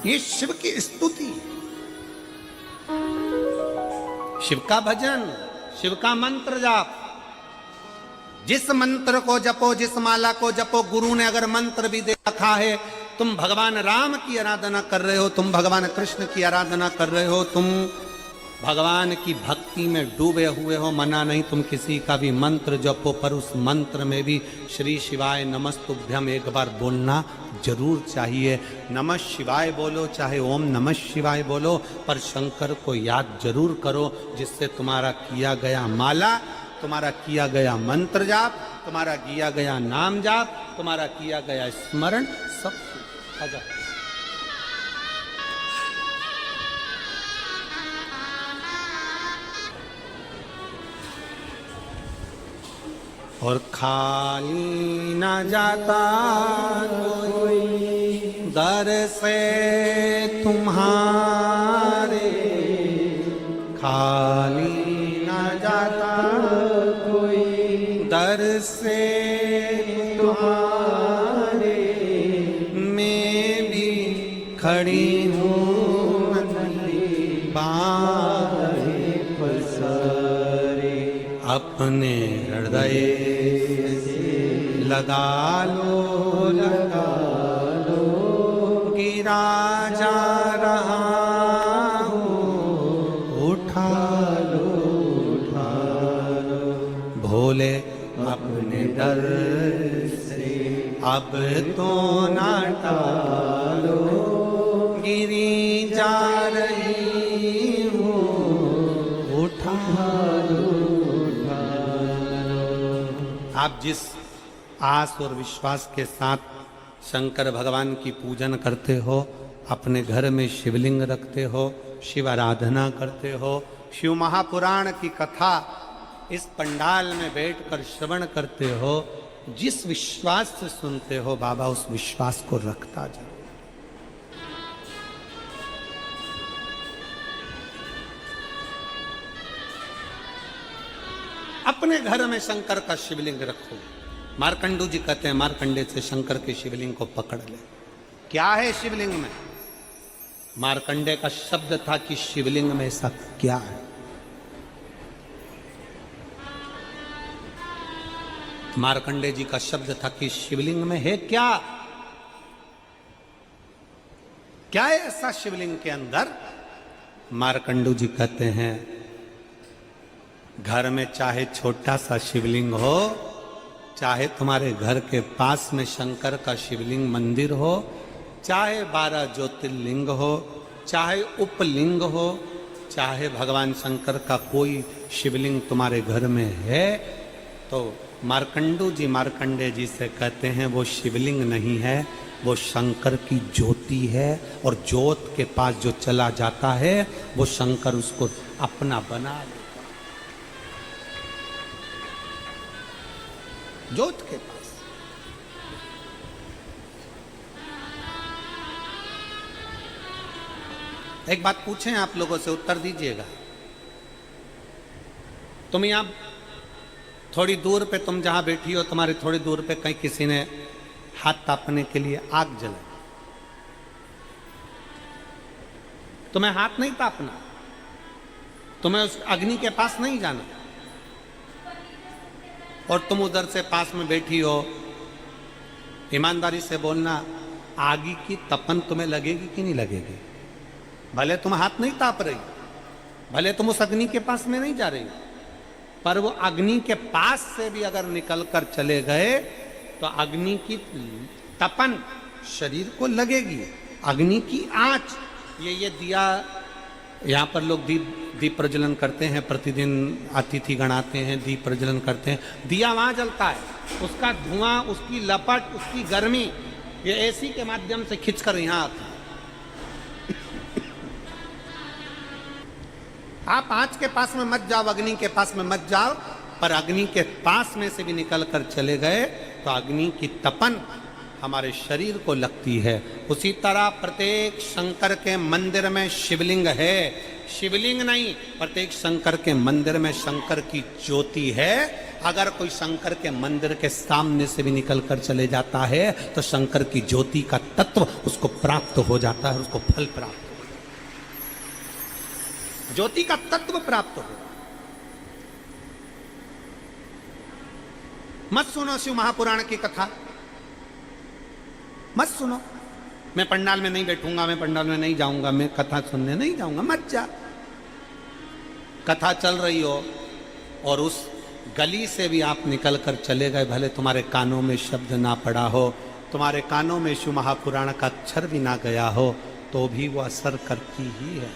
ये शिव की स्तुति, शिव का भजन, शिव का मंत्र जाप। जिस मंत्र को जपो, जिस माला को जपो, गुरु ने अगर मंत्र भी दे रखा है, तुम भगवान राम की आराधना कर रहे हो, तुम भगवान कृष्ण की आराधना कर रहे हो, तुम भगवान की भक्ति में डूबे हुए हो, मना नहीं तुम किसी का भी मंत्र जपो, पर उस मंत्र में भी श्री शिवाय नमस्तुभ्यम एक बार बोलना जरूर चाहिए। नमः शिवाय बोलो, चाहे ओम नमः शिवाय बोलो, पर शंकर को याद जरूर करो, जिससे तुम्हारा किया गया माला, तुम्हारा किया गया मंत्र जाप, तुम्हारा किया गया नाम जाप, तुम्हारा किया गया स्मरण सब आ जाए। और खाली न जाता कोई दर से तुम्हारे, खाली न जाता कोई दर से तुम्हारे, मैं भी खड़ी हूँ बाहें पसारे, अपने हृदय लगा लो, गिरा जा रहा हूँ, उठा लो, भोले अपने डर से अब तो ना टालो, गिरी जा रही हूँ, उठा लो। आप जिस आस और विश्वास के साथ शंकर भगवान की पूजन करते हो, अपने घर में शिवलिंग रखते हो, शिव आराधना करते हो, शिव महापुराण की कथा इस पंडाल में बैठकर श्रवण करते हो, जिस विश्वास से सुनते हो, बाबा उस विश्वास को रखता जाओ। अपने घर में शंकर का शिवलिंग रखो। मार्कंडू जी कहते हैं मार्कंडे से शंकर के शिवलिंग को पकड़ ले। क्या है शिवलिंग में? मार्कंडे का शब्द था कि शिवलिंग में ऐसा क्या है। मार्कंडे जी का शब्द था कि शिवलिंग में है क्या, क्या है ऐसा शिवलिंग के अंदर? मार्कंडू जी कहते हैं घर में चाहे छोटा सा शिवलिंग हो, चाहे तुम्हारे घर के पास में शंकर का शिवलिंग मंदिर हो, चाहे 12 ज्योतिर्लिंग हो, चाहे उपलिंग हो, चाहे भगवान शंकर का कोई शिवलिंग तुम्हारे घर में है, तो मार्कंडे जी से कहते हैं वो शिवलिंग नहीं है, वो शंकर की ज्योति है। और ज्योत के पास जो चला जाता है वो शंकर उसको अपना बना ले। ज्योत के पास एक बात पूछें आप लोगों से, उत्तर दीजिएगा। तुम यहां थोड़ी दूर पे, तुम जहां बैठी हो, तुम्हारे थोड़ी दूर पे कहीं किसी ने हाथ तापने के लिए आग जलाई, तुम्हें हाथ नहीं तापना, तुम्हें उस अग्नि के पास नहीं जाना, और तुम उधर से पास में बैठी हो। ईमानदारी से बोलना, आगी की तपन तुम्हें लगेगी कि नहीं लगेगी? भले तुम हाथ नहीं ताप रही, भले तुम उस अग्नि के पास में नहीं जा रही, पर वो अग्नि के पास से भी अगर निकल कर चले गए तो अग्नि की तपन शरीर को लगेगी। अग्नि की आंच, ये दिया, यहाँ पर लोग दीप प्रज्वलन करते हैं, प्रतिदिन अतिथि गणाते हैं, दीप प्रज्वलन करते हैं, दिया वहां जलता है, उसका धुआं, उसकी लपट, उसकी गर्मी ये एसी के माध्यम से खिंचकर यहाँ आता है। आप आंच के पास में मत जाओ, अग्नि के पास में मत जाओ, पर अग्नि के पास में से भी निकल कर चले गए तो अग्नि की तपन हमारे शरीर को लगती है। उसी तरह प्रत्येक शंकर के मंदिर में शिवलिंग है, शिवलिंग नहीं, प्रत्येक शंकर के मंदिर में शंकर की ज्योति है। अगर कोई शंकर के मंदिर के सामने से भी निकल कर चले जाता है तो शंकर की ज्योति का तत्व उसको प्राप्त हो जाता है, उसको फल प्राप्त हो जाता है, ज्योति का तत्व प्राप्त हो। मत सुनो शिव महापुराण की कथा, मत सुनो। मैं पंडाल में नहीं बैठूंगा, मैं पंडाल में नहीं जाऊंगा, मैं कथा सुनने नहीं जाऊंगा, मत जा। कथा चल रही हो और उस गली से भी आप निकल कर चले गए, भले तुम्हारे कानों में शब्द ना पड़ा हो, तुम्हारे कानों में शिव महापुराण का अक्षर भी ना गया हो, तो भी वो असर करती ही है।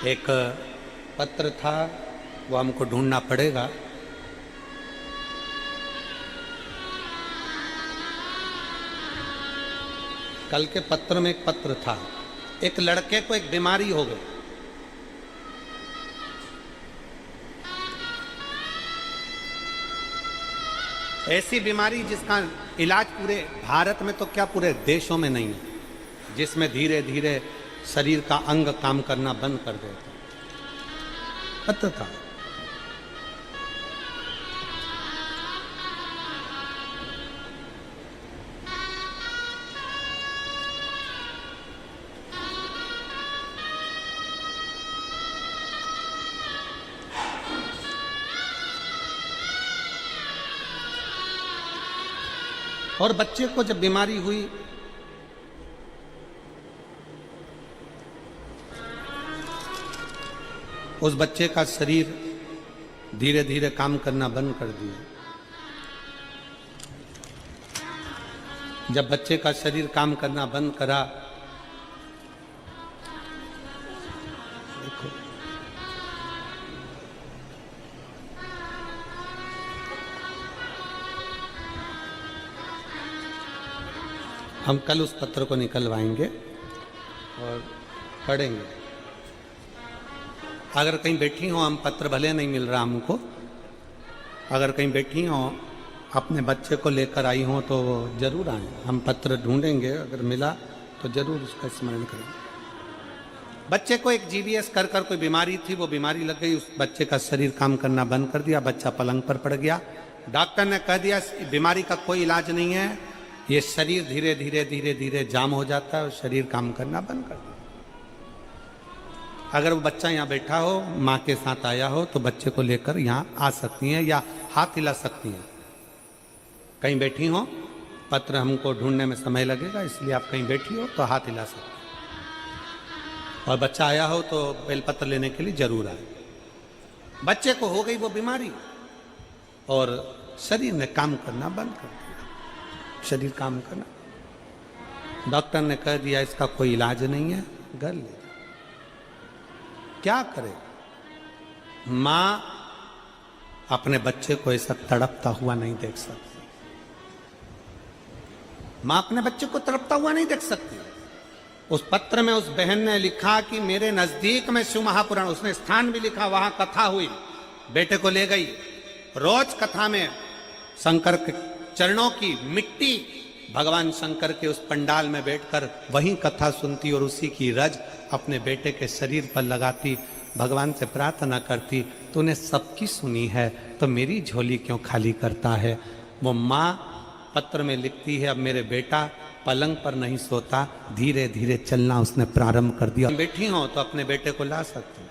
एक पत्र था, वो हमको ढूंढना पड़ेगा। कल के पत्र में एक पत्र था, एक लड़के को एक बीमारी हो गई। ऐसी बीमारी जिसका इलाज पूरे भारत में तो क्या पूरे देशों में नहीं है, जिसमें धीरे धीरे शरीर का अंग काम करना बंद कर देता। पत्र था। और बच्चे को जब बीमारी हुई, उस बच्चे का शरीर धीरे धीरे काम करना बंद कर दिया। जब बच्चे का शरीर काम करना बंद करा, देखो हम कल उस पत्र को निकलवाएंगे और पढ़ेंगे। अगर कहीं बैठी हो, हम पत्र भले नहीं मिल रहा हमको, अगर कहीं बैठी हो अपने बच्चे को लेकर आई हो तो जरूर आए, हम पत्र ढूंढेंगे, अगर मिला तो जरूर उसका स्मरण करेंगे। बच्चे को एक जीबीएस कर कोई बीमारी थी, वो बीमारी लग गई, उस बच्चे का शरीर काम करना बंद कर दिया, बच्चा पलंग पर पड़ गया। डॉक्टर ने कह दिया बीमारी का कोई इलाज नहीं है, ये शरीर धीरे धीरे धीरे धीरे जाम हो जाता है और शरीर काम करना बंद कर देता। अगर वो बच्चा यहाँ बैठा हो, माँ के साथ आया हो, तो बच्चे को लेकर यहाँ आ सकती हैं या हाथ हिला सकती हैं। कहीं बैठी हो, पत्र हमको ढूंढने में समय लगेगा, इसलिए आप कहीं बैठी हो तो हाथ हिला सकते हैं। और बच्चा आया हो तो बेलपत्र लेने के लिए जरूर आए। बच्चे को हो गई वो बीमारी और शरीर ने काम करना बंद कर दिया, शरीर काम करना। डॉक्टर ने कह दिया इसका कोई इलाज नहीं है, घर ले। क्या करे? मां अपने बच्चे को ऐसा तड़पता हुआ नहीं देख सकती, मां अपने बच्चे को तड़पता हुआ नहीं देख सकती। उस पत्र में उस बहन ने लिखा कि मेरे नजदीक में शिव महापुराण, उसने स्थान भी लिखा, वहां कथा हुई, बेटे को ले गई। रोज कथा में शंकर के चरणों की मिट्टी भगवान शंकर के उस पंडाल में बैठकर वहीं कथा सुनती और उसी की रज अपने बेटे के शरीर पर लगाती, भगवान से प्रार्थना करती, तूने सबकी सुनी है तो मेरी झोली क्यों खाली करता है। वो माँ पत्र में लिखती है, अब मेरे बेटा पलंग पर नहीं सोता, धीरे धीरे चलना उसने प्रारंभ कर दिया। बैठी हो तो अपने बेटे को ला सकते हो,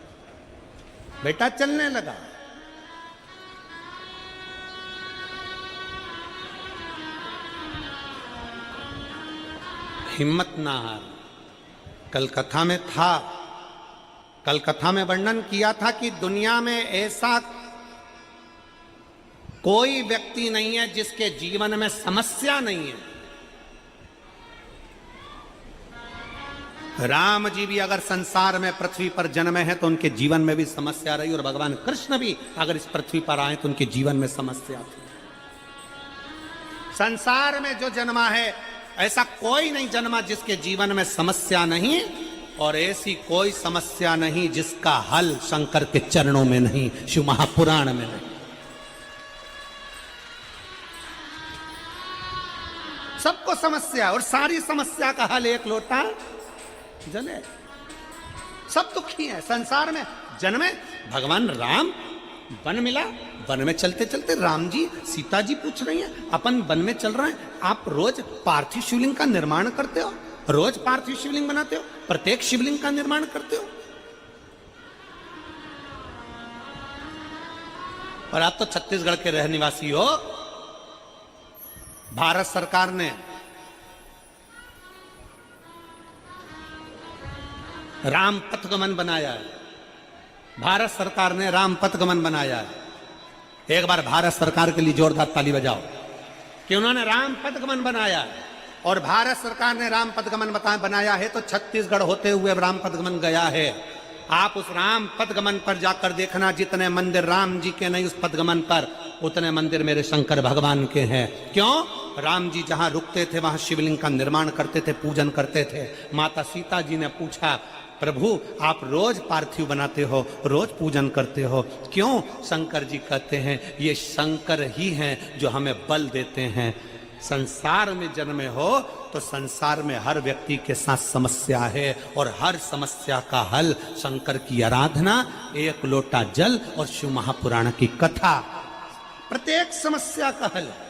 बेटा चलने लगा। हिम्मत ना हार। कल कथा में था, कल कथा में वर्णन किया था कि दुनिया में ऐसा कोई व्यक्ति नहीं है जिसके जीवन में समस्या नहीं है। राम जी भी अगर संसार में पृथ्वी पर जन्मे हैं तो उनके जीवन में भी समस्या रही, और भगवान कृष्ण भी अगर इस पृथ्वी पर आए तो उनके जीवन में समस्या थी। संसार में जो जन्मा है ऐसा कोई नहीं जन्मा जिसके जीवन में समस्या नहीं, और ऐसी कोई समस्या नहीं जिसका हल शंकर के चरणों में नहीं, शिव महापुराण में नहीं। सबको समस्या, और सारी समस्या का हल एक लोटा जल है। सब दुखी है संसार में। जन्मे भगवान राम, वन मिला, वन में चलते चलते राम जी सीता जी पूछ रही हैं, अपन वन में चल रहे हैं, आप रोज पार्थिव शिवलिंग का निर्माण करते हो, रोज पार्थिव शिवलिंग बनाते हो, प्रत्येक शिवलिंग का निर्माण करते हो, और आप तो छत्तीसगढ़ के रह निवासी हो। भारत सरकार ने राम पथगमन बनाया है, भारत सरकार ने राम पथगमन बनाया है। एक बार भारत सरकार के लिए जोरदार ताली बजाओ कि उन्होंने राम पथगमन बनाया है। और भारत सरकार ने राम पथगमन बनाया है तो छत्तीसगढ़ होते हुए राम पथगमन गया है। आप उस राम पथगमन पर जाकर देखना, जितने मंदिर राम जी के नहीं उस पथगमन पर, उतने मंदिर मेरे शंकर भगवान के हैं। क्यों? राम जी जहां रुकते थे वहां शिवलिंग का निर्माण करते थे, पूजन करते थे। माता सीता जी ने पूछा, प्रभु आप रोज पार्थिव बनाते हो, रोज पूजन करते हो, क्यों? शंकर जी कहते हैं ये शंकर ही हैं जो हमें बल देते हैं। संसार में जन्मे हो तो संसार में हर व्यक्ति के साथ समस्या है, और हर समस्या का हल शंकर की आराधना, एक लोटा जल और शिव महापुराण की कथा प्रत्येक समस्या का हल है।